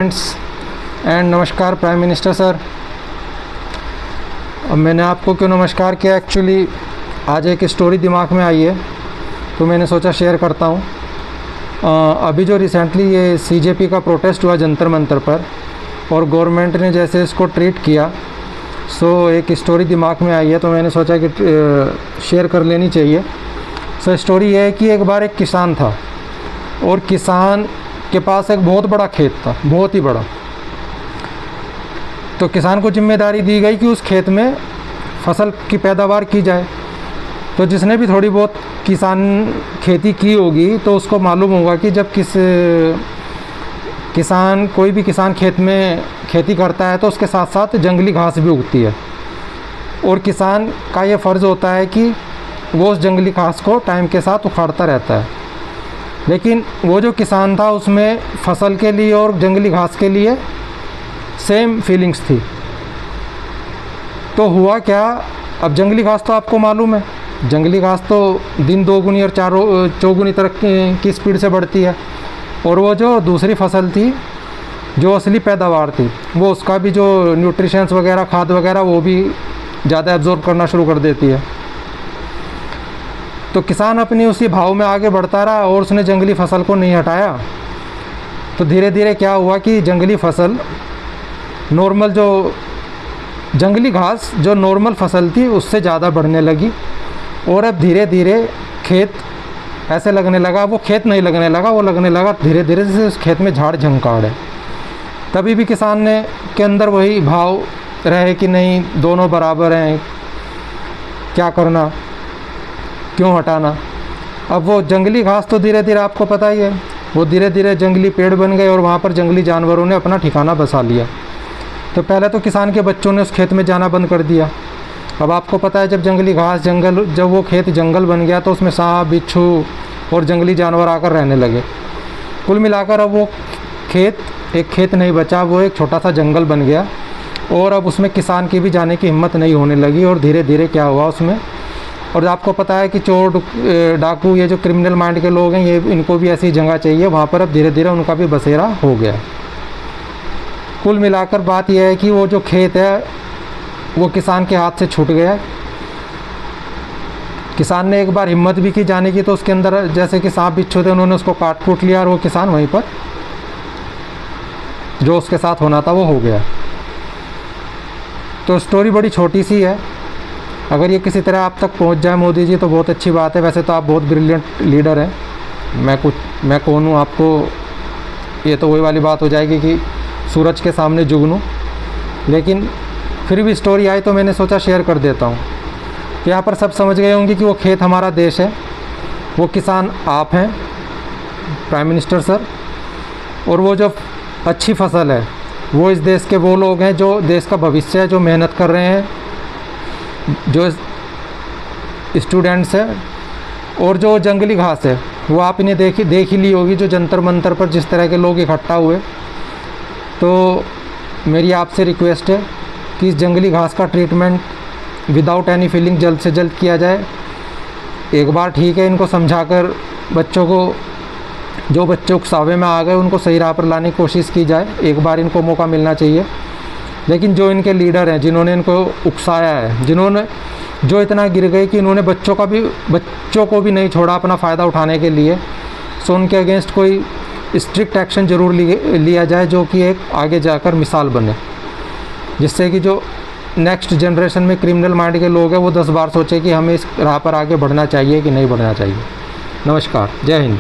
And नमस्कार prime minister sir. अब मैंने आपको क्यों नमस्कार किया, एक्चुअली आज एक स्टोरी दिमाग में आई है तो मैंने सोचा शेयर करता हूँ। अभी जो रिसेंटली ये सीजेपी का प्रोटेस्ट हुआ जंतर मंतर पर और गवर्नमेंट ने जैसे इसको ट्रीट किया, सो एक स्टोरी दिमाग में आई है तो मैंने सोचा कि शेयर कर लेनी चाहिए। सो स्टोरी ये है कि एक बार एक किसान था और किसान के पास एक बहुत बड़ा खेत था, बहुत ही बड़ा। तो किसान को जिम्मेदारी दी गई कि उस खेत में फसल की पैदावार की जाए। तो जिसने भी थोड़ी बहुत किसान खेती की होगी तो उसको मालूम होगा कि जब कोई भी किसान खेत में खेती करता है तो उसके साथ साथ जंगली घास भी उगती है और किसान का ये फ़र्ज़ होता है कि वो उस जंगली घास को टाइम के साथ उखाड़ता रहता है। लेकिन वो जो किसान था उसमें फसल के लिए और जंगली घास के लिए सेम फीलिंग्स थी। तो हुआ क्या, अब जंगली घास तो आपको मालूम है, जंगली घास तो दिन दोगुनी और चौगुनी तरक्की की स्पीड से बढ़ती है और वो जो दूसरी फसल थी, जो असली पैदावार थी, वो उसका भी जो न्यूट्रिशंस वगैरह, खाद वगैरह, वो भी ज़्यादा एब्जॉर्ब करना शुरू कर देती है। तो किसान अपनी उसी भाव में आगे बढ़ता रहा और उसने जंगली फसल को नहीं हटाया। तो धीरे धीरे क्या हुआ कि जंगली फसल नॉर्मल, जो जंगली घास जो नॉर्मल फसल थी उससे ज़्यादा बढ़ने लगी और अब धीरे धीरे खेत ऐसे लगने लगा, वो खेत नहीं लगने लगा, वो लगने लगा धीरे धीरे से उस खेत में झाड़ झंकाड़ है। तभी भी किसान ने के अंदर वही भाव रहे कि नहीं, दोनों बराबर हैं, क्या करना, क्यों हटाना। अब वो जंगली घास तो धीरे धीरे, आपको पता ही है, वो धीरे धीरे जंगली पेड़ बन गए और वहाँ पर जंगली जानवरों ने अपना ठिकाना बसा लिया। तो पहले तो किसान के बच्चों ने उस खेत में जाना बंद कर दिया। अब आपको पता है जब जंगली घास जब वो खेत जंगल बन गया तो उसमें सांप, बिच्छू और जंगली जानवर आकर रहने लगे। कुल मिलाकर अब वो खेत एक खेत नहीं बचा, वो एक छोटा सा जंगल बन गया और अब उसमें किसान की भी जाने की हिम्मत नहीं होने लगी। और धीरे धीरे क्या हुआ उसमें, और आपको पता है कि चोर डाकू, ये जो क्रिमिनल माइंड के लोग हैं, ये इनको भी ऐसी जगह चाहिए, वहाँ पर अब धीरे धीरे उनका भी बसेरा हो गया। कुल मिलाकर बात यह है कि वो जो खेत है वो किसान के हाथ से छूट गया। किसान ने एक बार हिम्मत भी की जाने की तो उसके अंदर जैसे कि सांप बिच्छू थे, उन्होंने उसको काट कूट लिया और वो किसान वहीं पर जो उसके साथ होना था वो हो गया। तो स्टोरी बड़ी छोटी सी है, अगर ये किसी तरह आप तक पहुंच जाए मोदी जी तो बहुत अच्छी बात है। वैसे तो आप बहुत ब्रिलियंट लीडर हैं, मैं कौन हूँ आपको, ये तो वही वाली बात हो जाएगी कि सूरज के सामने जुगनू। लेकिन फिर भी स्टोरी आई तो मैंने सोचा शेयर कर देता हूँ। यहाँ पर सब समझ गए होंगे कि वो खेत हमारा देश है, वो किसान आप हैं प्राइम मिनिस्टर सर, और वो जो अच्छी फसल है वो इस देश के वो लोग हैं जो देश का भविष्य है, जो मेहनत कर रहे हैं, जो स्टूडेंट्स हैं। और जो जंगली घास है वो आपने देख ही ली होगी, जो जंतर मंतर पर जिस तरह के लोग इकट्ठा हुए। तो मेरी आपसे रिक्वेस्ट है कि इस जंगली घास का ट्रीटमेंट विदाउट एनी फीलिंग जल्द से जल्द किया जाए। एक बार ठीक है, इनको समझाकर बच्चों को, जो बच्चे उकसावे में आ गए उनको सही राह पर लाने की कोशिश की जाए। एक बार इनको मौका मिलना चाहिए। लेकिन जो इनके लीडर हैं, जिन्होंने इनको उकसाया है, जो इतना गिर गए कि इन्होंने बच्चों को भी नहीं छोड़ा अपना फ़ायदा उठाने के लिए, सो उनके अगेंस्ट कोई स्ट्रिक्ट एक्शन ज़रूर लिया जाए, जो कि एक आगे जाकर मिसाल बने, जिससे कि जो नेक्स्ट जनरेशन में क्रिमिनल माइंड के लोग हैं वो 10 बार सोचे कि हमें इस राह पर आगे बढ़ना चाहिए कि नहीं बढ़ना चाहिए। नमस्कार, जय हिंद।